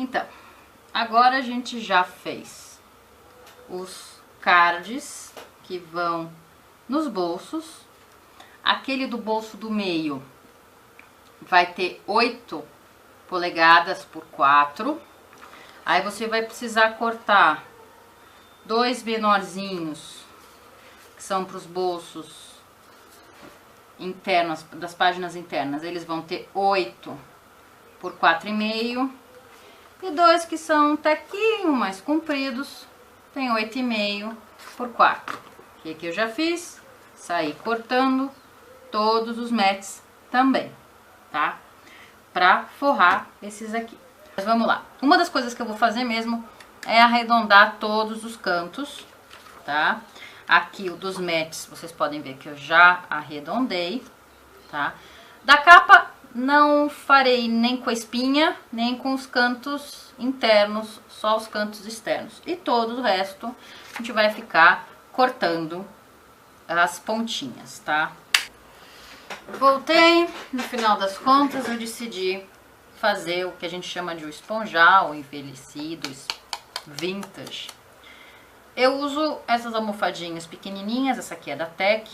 Então, agora a gente já fez os cards que vão nos bolsos. Aquele do bolso do meio vai ter 8 polegadas por 4. Aí você vai precisar cortar 2 menorzinhos, que são para os bolsos internos, das páginas internas. Eles vão ter 8 por 4,5. E 2 que são um tequinho mais compridos, tem 8,5 por 4. O que eu já fiz? Saí cortando todos os matches também, tá? Pra forrar esses aqui. Mas vamos lá. Uma das coisas que eu vou fazer mesmo é arredondar todos os cantos, tá? Aqui o dos matches, vocês podem ver que eu já arredondei, tá? Da capa não farei nem com a espinha, nem com os cantos internos, só os cantos externos. E todo o resto a gente vai ficar cortando as pontinhas, tá? Voltei, no final das contas eu decidi fazer o que a gente chama de esponjal, envelhecido, vintage. Eu uso essas almofadinhas pequenininhas, essa aqui é da Tec,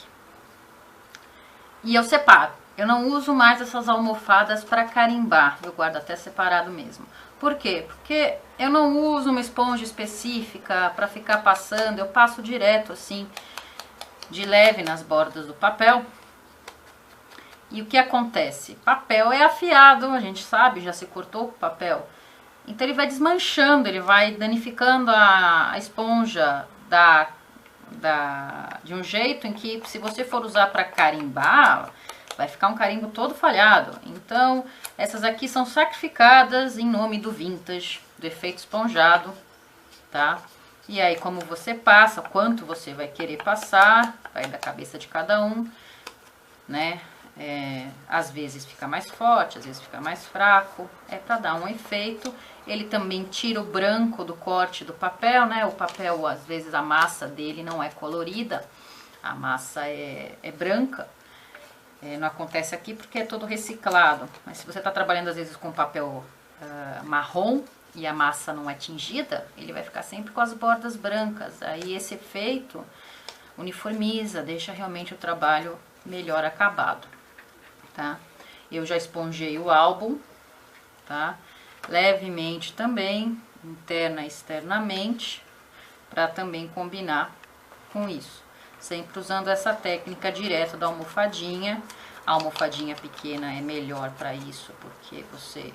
e eu separo. Eu não uso mais essas almofadas para carimbar, eu guardo até separado mesmo. Por quê? Porque eu não uso uma esponja específica para ficar passando, eu passo direto assim, de leve nas bordas do papel. E o que acontece? Papel é afiado, a gente sabe, já se cortou o papel. Então ele vai desmanchando, ele vai danificando a esponja de um jeito em que, se você for usar para carimbar, vai ficar um carimbo todo falhado. Então, essas aqui são sacrificadas em nome do vintage, do efeito esponjado, tá? E aí, como você passa, quanto você vai querer passar, vai da cabeça de cada um, né? Às vezes fica mais forte, às vezes fica mais fraco, é para dar um efeito. Ele também tira o branco do corte do papel, né? O papel, às vezes, a massa dele não é colorida, a massa é branca. Não acontece aqui porque é todo reciclado, mas se você está trabalhando às vezes com papel marrom e a massa não é tingida, ele vai ficar sempre com as bordas brancas. Aí esse efeito uniformiza, deixa realmente o trabalho melhor acabado, tá? Eu já esponjei o álbum, tá? Levemente também, interna e externamente, para também combinar com isso. Sempre usando essa técnica direto da almofadinha. A almofadinha pequena é melhor para isso, porque você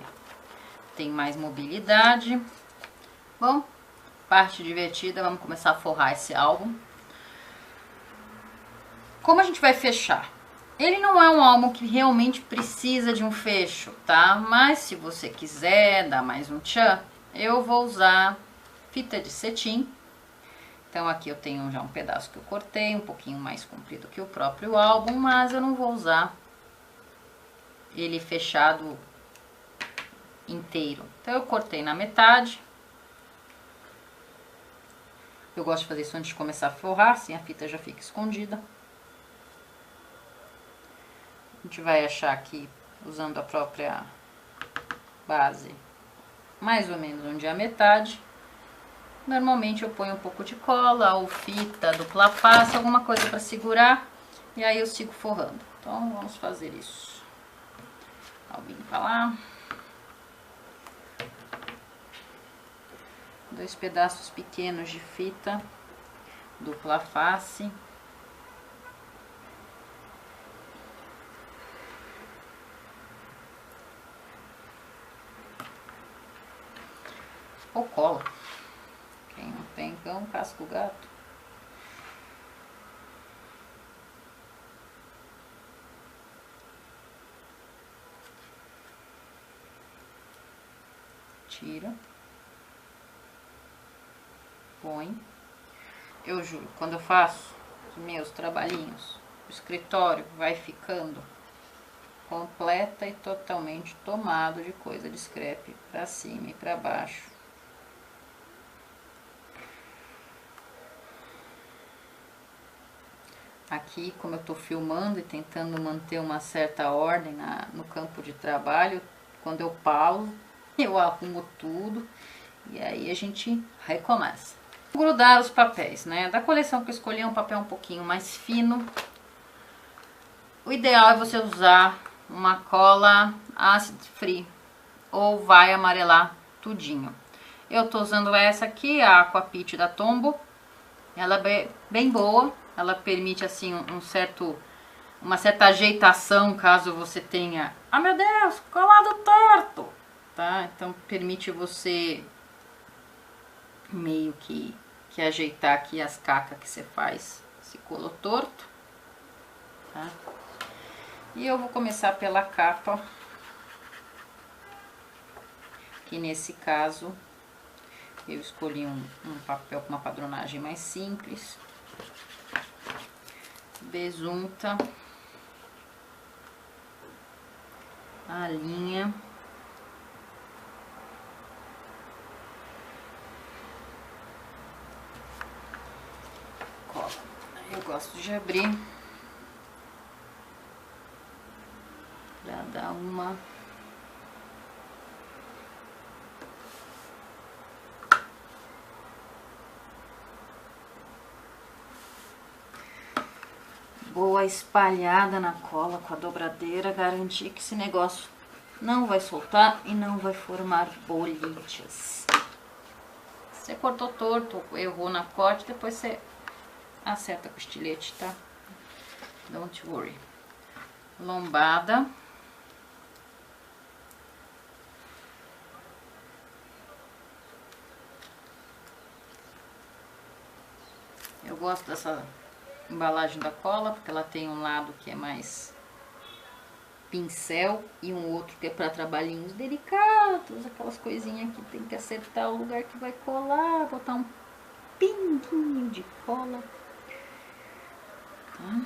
tem mais mobilidade. Bom, parte divertida, vamos começar a forrar esse álbum. Como a gente vai fechar? Ele não é um álbum que realmente precisa de um fecho, tá? Mas se você quiser dar mais um tchan, eu vou usar fita de cetim. Então aqui eu tenho já um pedaço que eu cortei, um pouquinho mais comprido que o próprio álbum, mas eu não vou usar ele fechado inteiro. Então eu cortei na metade. Eu gosto de fazer isso antes de começar a forrar, assim a fita já fica escondida. A gente vai achar aqui, usando a própria base, mais ou menos onde é a metade. Normalmente eu ponho um pouco de cola ou fita dupla face, alguma coisa para segurar, e aí eu sigo forrando. Então vamos fazer isso. Albinho pra lá. 2 pedaços pequenos de fita dupla face. Ou cola. Quem não tem cão, casca o gato. Tira. Põe. Eu juro, quando eu faço os meus trabalhinhos, o escritório vai ficando completa e totalmente tomado de coisa de scrap pra cima e pra baixo. Aqui, como eu tô filmando e tentando manter uma certa ordem no campo de trabalho, quando eu pauso, eu arrumo tudo e aí a gente recomeça. Grudar os papéis, né? Da coleção que eu escolhi é um papel um pouquinho mais fino. O ideal é você usar uma cola acid free ou vai amarelar tudinho. Eu tô usando essa aqui, a Aquapit da Tombow. Ela é bem boa, ela permite assim uma certa ajeitação caso você tenha, ah meu Deus, colado torto, tá? Então permite você meio que ajeitar aqui as cacas que você faz, esse colo torto, tá? E eu vou começar pela capa, que nesse caso eu escolhi um papel com uma padronagem mais simples. Besunta a linha. Cola. Eu gosto de abrir para dar uma boa espalhada na cola com a dobradeira, garantir que esse negócio não vai soltar e não vai formar bolhas. Você cortou torto, errou na corte, depois você acerta com o estilete, tá? Don't worry. Lombada. Eu gosto dessa embalagem da cola, porque ela tem um lado que é mais pincel e um outro que é para trabalhinhos delicados, aquelas coisinhas que tem que acertar o lugar que vai colar, botar um pinguinho de cola, tá?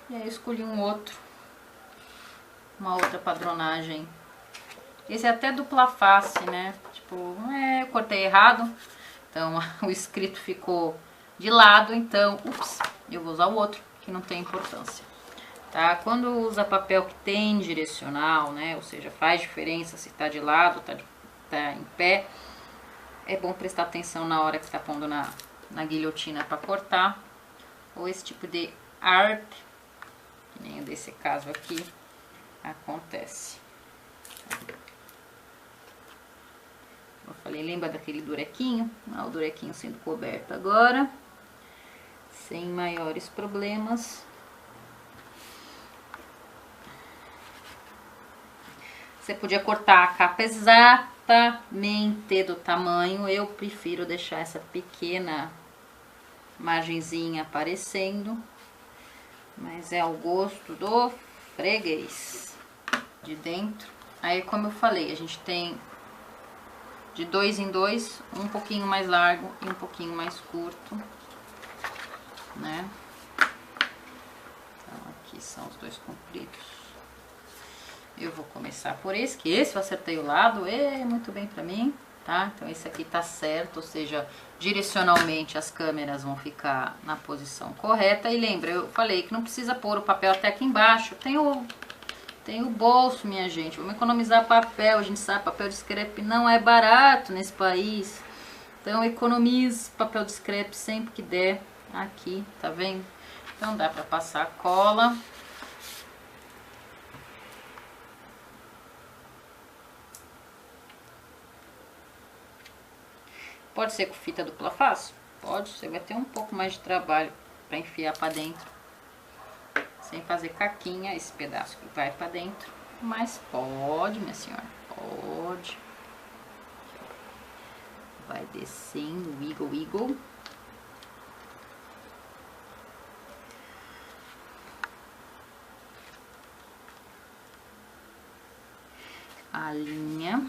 E aí eu escolhi uma outra padronagem. Esse é até dupla face, né? Tipo, eu cortei errado, então o escrito ficou de lado, então, ups, eu vou usar o outro, que não tem importância, tá? Quando usa papel que tem direcional, né, ou seja, faz diferença se tá de lado, tá em pé, é bom prestar atenção na hora que está pondo na guilhotina para cortar, ou esse tipo de arc, que nem desse caso aqui, acontece. Eu falei, lembra daquele durequinho? O durequinho sendo coberto agora, sem maiores problemas. Você podia cortar a capa exatamente do tamanho, eu prefiro deixar essa pequena margenzinha aparecendo, mas é ao gosto do freguês de dentro. Aí, como eu falei, a gente tem de 2 em 2, um pouquinho mais largo e um pouquinho mais curto, né? Então aqui são os dois compridos. Eu vou começar por esse, que esse eu acertei o lado, muito bem pra mim, tá? Então esse aqui tá certo, ou seja, direcionalmente as câmeras vão ficar na posição correta. E lembra, eu falei que não precisa pôr o papel até aqui embaixo, tem o bolso, minha gente, vamos economizar papel, a gente sabe, papel de scrap não é barato nesse país. Então economize papel de scrap sempre que der, aqui, tá vendo? Então dá pra passar a cola. Pode ser com fita dupla face? Pode, você vai ter um pouco mais de trabalho para enfiar para dentro, sem fazer caquinha, esse pedaço que vai para dentro. Mas pode, minha senhora, pode. Vai descendo, wiggle, wiggle. A linha.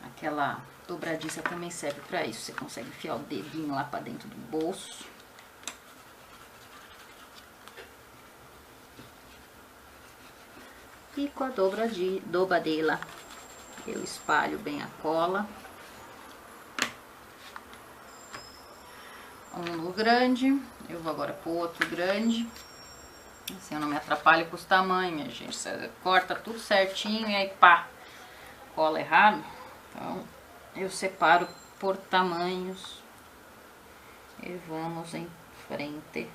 Aquela dobradiça também serve para isso. Você consegue enfiar o dedinho lá para dentro do bolso. E com a dobradela eu espalho bem a cola. um no grande, eu vou agora pro outro grande. Assim eu não me atrapalho com os tamanhos, minha gente. Você corta tudo certinho e aí pá, cola errado. Então eu separo por tamanhos e vamos em frente.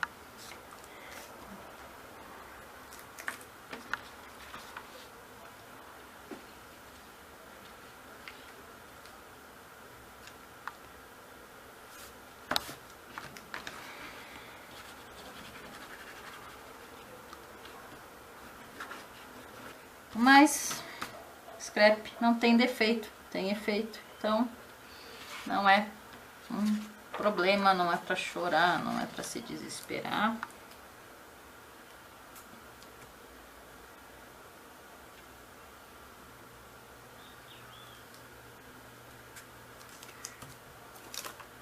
Mas scrap não tem defeito, tem efeito, então não é um problema, não é pra chorar, não é pra se desesperar.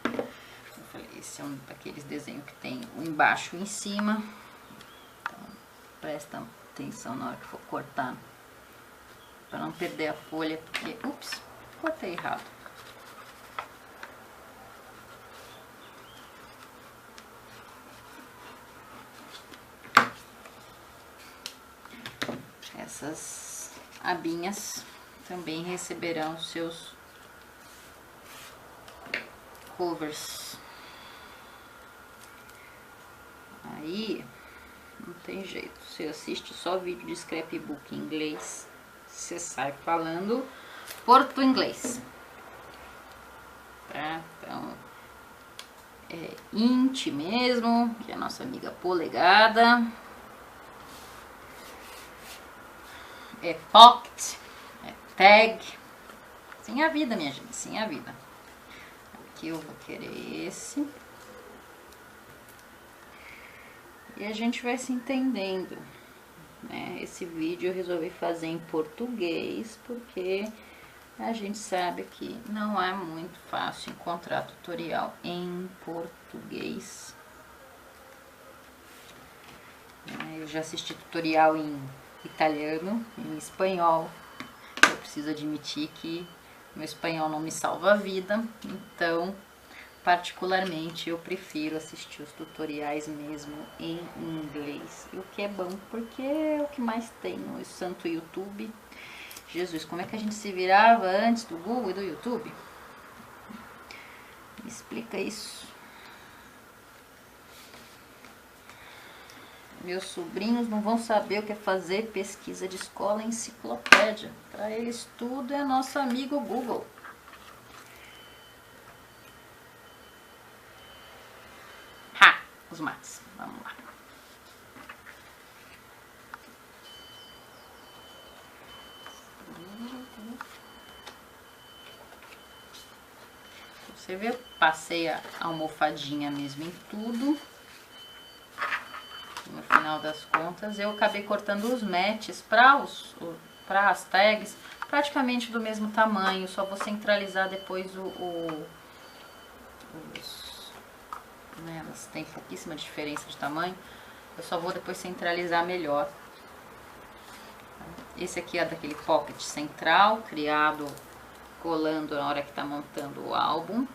Eu falei, esse é um daqueles desenhos que tem o embaixo e o em cima, então presta atenção na hora que for cortar. Para não perder a folha, porque, ups, cortei errado. Essas abinhas também receberão seus covers. Aí, não tem jeito, você assiste só vídeo de scrapbook em inglês, você sai falando porto-inglês, tá? Então, é int mesmo, que é a nossa amiga polegada, é pocket, é tag, sim a vida, minha gente, sim a vida. Aqui eu vou querer esse. E a gente vai se entendendo. Esse vídeo eu resolvi fazer em português porque a gente sabe que não é muito fácil encontrar tutorial em português. Eu já assisti tutorial em italiano, em espanhol. Eu preciso admitir que meu espanhol não me salva a vida, então particularmente eu prefiro assistir os tutoriais mesmo em inglês, o que é bom porque é o que mais tem no santo YouTube. Jesus, como é que a gente se virava antes do Google e do YouTube? Me explica isso. Meus sobrinhos não vão saber o que é fazer pesquisa de escola em enciclopédia. Para eles tudo é nosso amigo Google. Os mates, vamos lá. Você vê, eu passei a almofadinha mesmo em tudo. No final das contas, eu acabei cortando os matches para as tags praticamente do mesmo tamanho. Só vou centralizar depois elas têm pouquíssima diferença de tamanho. Eu só vou depois centralizar melhor. Esse aqui é daquele pocket central, criado colando na hora que tá montando o álbum.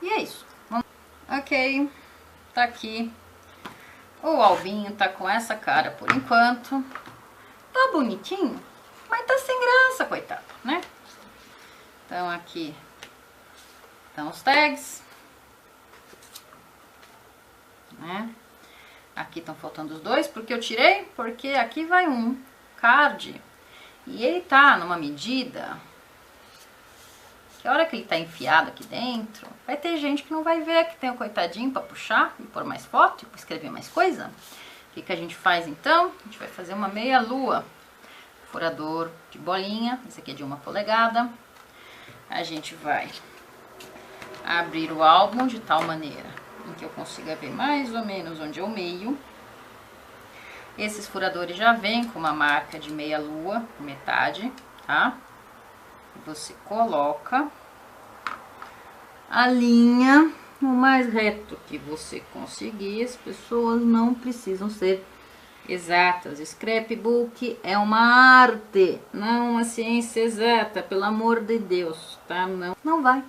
E é isso. Ok, tá aqui. O albinho tá com essa cara por enquanto. Tá bonitinho, mas tá sem graça, coitado, né? Então aqui estão os tags. né? Aqui estão faltando os dois, porque eu tirei, porque aqui vai um card e ele tá numa medida que a hora que ele tá enfiado aqui dentro, vai ter gente que não vai ver que tem o coitadinho para puxar e pôr mais foto e pra escrever mais coisa. O que a gente faz então? A gente vai fazer uma meia lua, furador de bolinha, esse aqui é de 1 polegada. A gente vai abrir o álbum de tal maneira em que eu consiga ver mais ou menos onde é o meio. Esses furadores já vêm com uma marca de meia lua, metade, tá? Você coloca a linha o mais reto que você conseguir. As pessoas não precisam ser exatas. Scrapbook é uma arte, não uma ciência exata, pelo amor de Deus, tá? Não vai.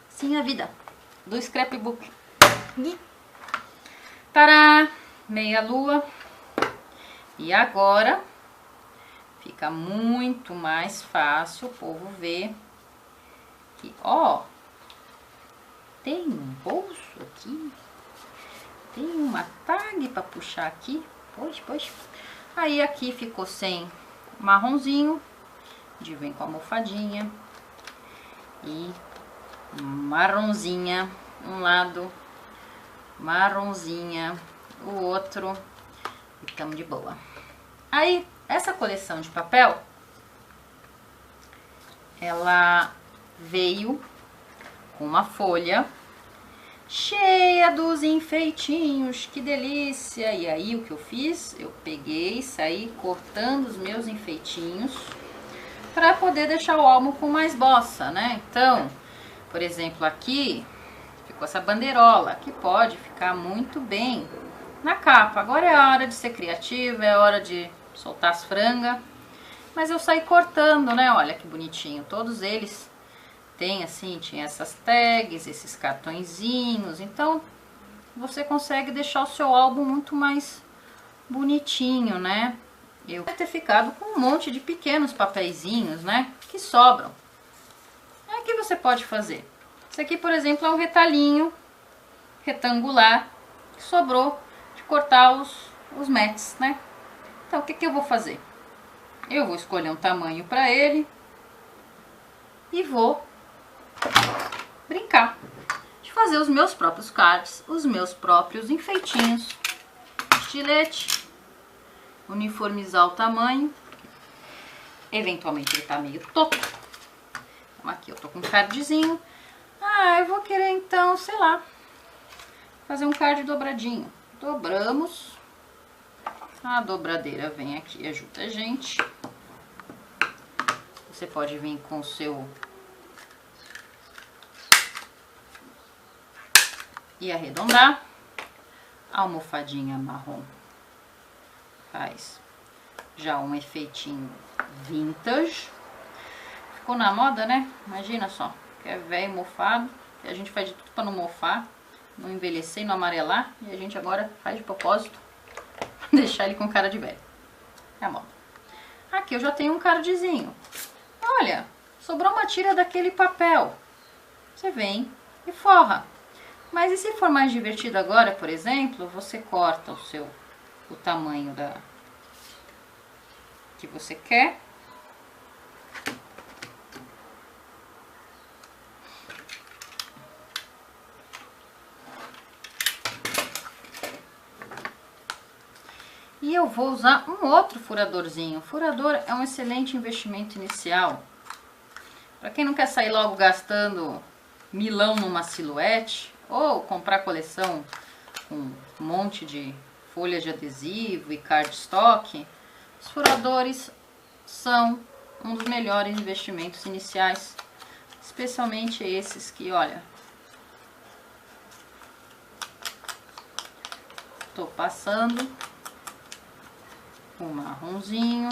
Sim, a vida do scrapbook. Tará! Meia lua. E agora fica muito mais fácil o povo ver que, ó, tem um bolso aqui, tem uma tag para puxar aqui, pois. Aí aqui ficou sem marronzinho, de vem com a almofadinha e marronzinha um lado, marronzinha o outro e estamos de boa. Aí essa coleção de papel, ela veio com uma folha cheia dos enfeitinhos, que delícia! E aí o que eu fiz? Eu peguei e saí cortando os meus enfeitinhos para poder deixar o álbum com mais bossa, né? Então, por exemplo, aqui ficou essa bandeirola, que pode ficar muito bem na capa. Agora é a hora de ser criativa, é a hora de soltar as frangas. Mas eu saí cortando, né? Olha que bonitinho. Todos eles têm assim, tinha essas tags, esses cartõezinhos. Então, você consegue deixar o seu álbum muito mais bonitinho, né? Eu vou ter ficado com um monte de pequenos papeizinhos, né? Que sobram. Aí o que você pode fazer? Esse aqui, por exemplo, é um retalhinho retangular que sobrou de cortar os mats, né? Então, o que eu vou fazer? Eu vou escolher um tamanho para ele e vou brincar de fazer os meus próprios cards, os meus próprios enfeitinhos. Estilete, uniformizar o tamanho. Eventualmente ele tá meio torto. Então, aqui eu tô com um cardzinho. Ah, eu vou querer então, sei lá, fazer um card dobradinho. Dobramos. A dobradeira vem aqui e ajuda a gente. Você pode vir com o seu e arredondar. A almofadinha marrom faz já um efeitinho vintage. Ficou na moda, né? Imagina só, que é velho mofado. E a gente faz de tudo para não mofar, não envelhecer e não amarelar. E a gente agora faz de propósito deixar ele com cara de velho. É a moda. Aqui eu já tenho um cardzinho. Olha, sobrou uma tira daquele papel. Você vem e forra. Mas e se for mais divertido agora, por exemplo, você corta o tamanho que você quer. E eu vou usar um outro furadorzinho. O furador é um excelente investimento inicial. Para quem não quer sair logo gastando milão numa silhuete, ou comprar coleção com um monte de folhas de adesivo e cardstock, os furadores são um dos melhores investimentos iniciais. Especialmente esses que, olha, tô passando um marronzinho,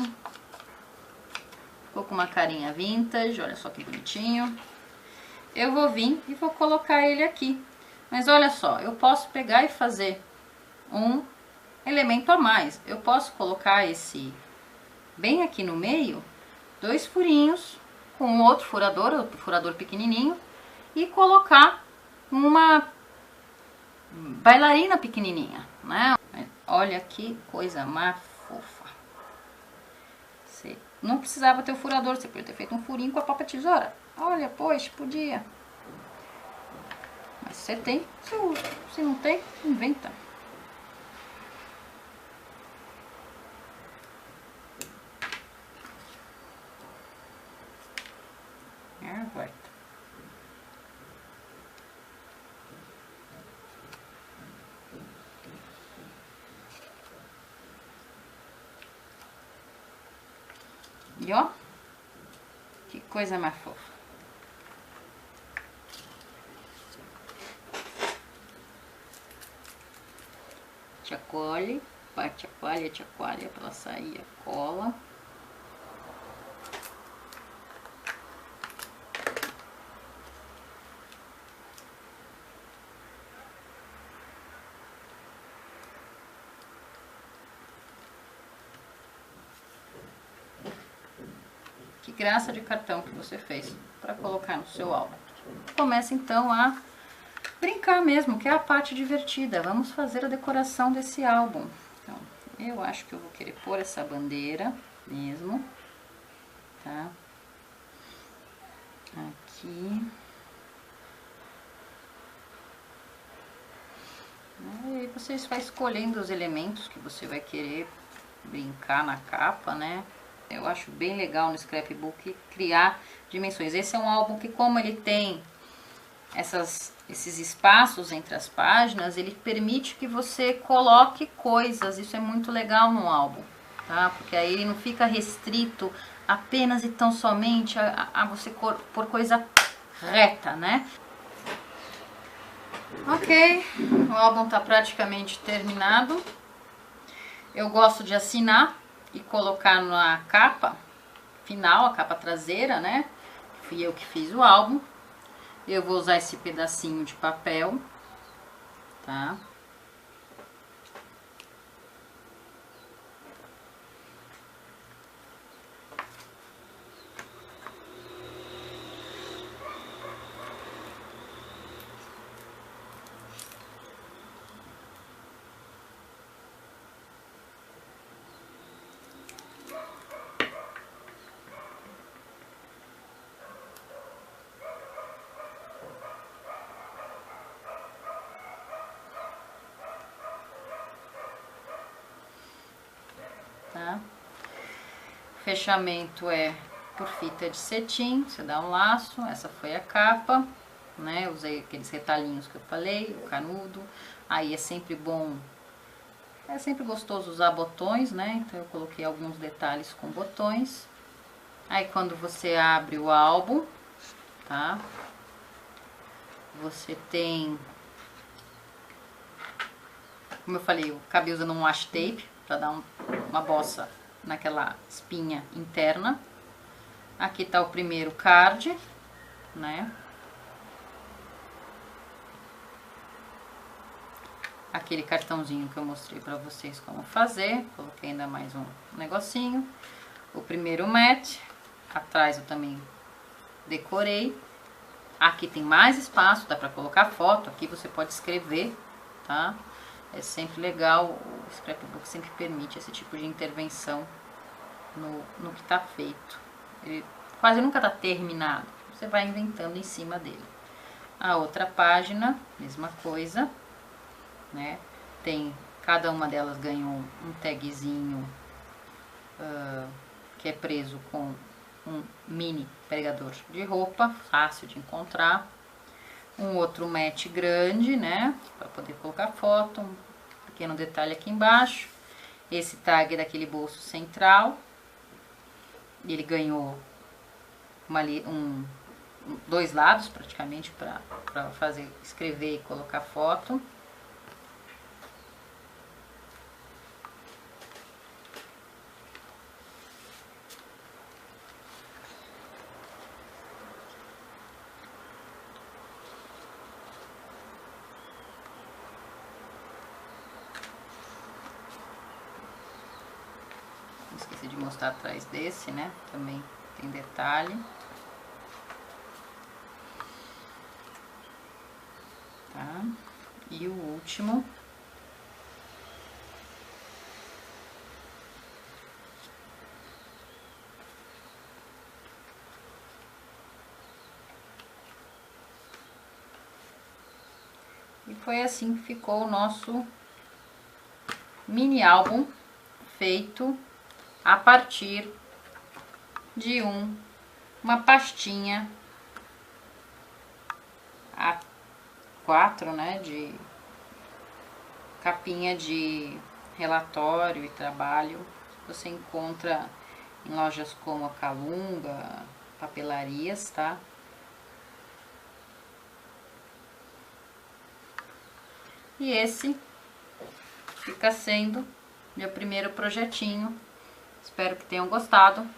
ficou com uma carinha vintage, olha só que bonitinho. Eu vou vir e vou colocar ele aqui, mas olha só, eu posso pegar e fazer um elemento a mais. Eu posso colocar esse bem aqui no meio, 2 furinhos com outro furador pequenininho, e colocar bailarina pequenininha, né? Olha que coisa mais fofa. Você não precisava ter o furador, você podia ter feito um furinho com a própria tesoura. Olha, pois, podia. Mas você tem, você usa. Se não tem, inventa. Vai. E ó, que coisa mais fofa. Chacoalhe, chacoalha pra ela sair a cola. Que graça de cartão que você fez para colocar no seu álbum. Começa então a brincar mesmo, que é a parte divertida. Vamos fazer a decoração desse álbum. Então, eu acho que eu vou querer pôr essa bandeira mesmo, tá? Aqui. E aí você vai escolhendo os elementos que você vai querer brincar na capa, né? Eu acho bem legal no scrapbook criar dimensões. Esse é um álbum que, como ele tem esses espaços entre as páginas, ele permite que você coloque coisas. Isso é muito legal no álbum, tá? Porque aí ele não fica restrito apenas e tão somente a você pôr coisa reta, né? Ok, o álbum tá praticamente terminado. Eu gosto de assinar e colocar na capa final, a capa traseira, né? Fui eu que fiz o álbum. Eu vou usar esse pedacinho de papel, tá? Tá? O fechamento é por fita de cetim, você dá um laço. Essa foi a capa, né? Eu usei aqueles retalhinhos que eu falei, o canudo. Aí é sempre bom, é sempre gostoso usar botões, né? Então eu coloquei alguns detalhes com botões. Aí quando você abre o álbum, tá? Você tem, como eu falei, eu acabei usando um washi tape para dar uma bossa naquela espinha interna. Aqui tá o primeiro card, né? Aquele cartãozinho que eu mostrei para vocês como fazer. Coloquei ainda mais um negocinho. O primeiro mat. Atrás eu também decorei. Aqui tem mais espaço, dá para colocar foto. Aqui você pode escrever, tá? É sempre legal, o scrapbook sempre permite esse tipo de intervenção no que tá feito. Ele quase nunca tá terminado, você vai inventando em cima dele. A outra página, mesma coisa, né? Tem, cada uma delas ganhou um tagzinho que é preso com um mini pregador de roupa, fácil de encontrar. Um outro mat grande, né, para poder colocar foto, um pequeno detalhe aqui embaixo. Esse tag é daquele bolso central. Ele ganhou dois lados praticamente para fazer, escrever e colocar foto. Esqueci de mostrar atrás desse, né? Também tem detalhe. Tá? E o último. E foi assim que ficou o nosso mini álbum feito a partir de uma pastinha A4, né, de capinha de relatório e trabalho. Você encontra em lojas como a Calunga, papelarias, tá? E esse fica sendo meu primeiro projetinho. Espero que tenham gostado.